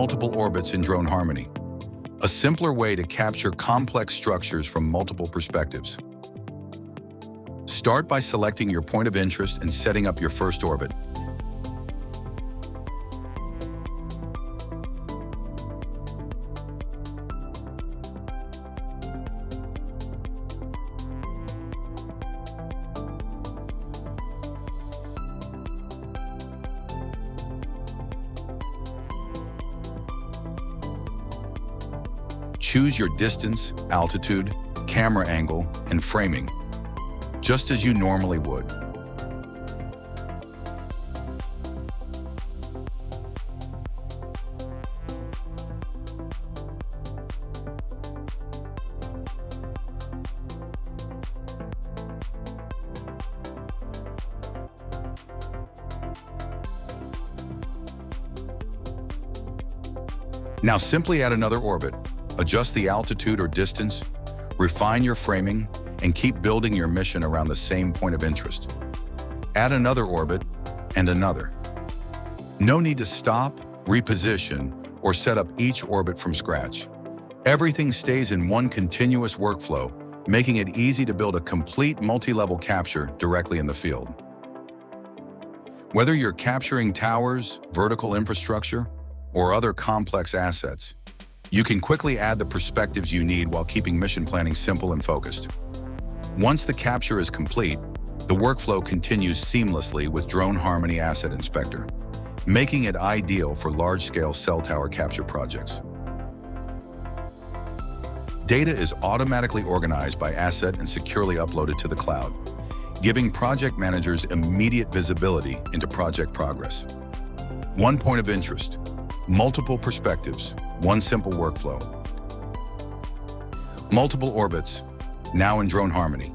multiple orbits in Drone Harmony, a simpler way to capture complex structures from multiple perspectives. Start by selecting your point of interest and setting up your first orbit. Choose your distance, altitude, camera angle, and framing, just as you normally would. Now simply add another orbit. Adjust the altitude or distance, refine your framing, and keep building your mission around the same point of interest. Add another orbit and another. No need to stop, reposition, or set up each orbit from scratch. Everything stays in one continuous workflow, making it easy to build a complete multi-level capture directly in the field. Whether you're capturing towers, vertical infrastructure, or other complex assets, you can quickly add the perspectives you need while keeping mission planning simple and focused. Once the capture is complete, the workflow continues seamlessly with Drone Harmony Asset Inspector, making it ideal for large-scale cell tower capture projects. Data is automatically organized by asset and securely uploaded to the cloud, giving project managers immediate visibility into project progress. One point of interest, multiple perspectives, one simple workflow. Multiple orbits, now in Drone Harmony.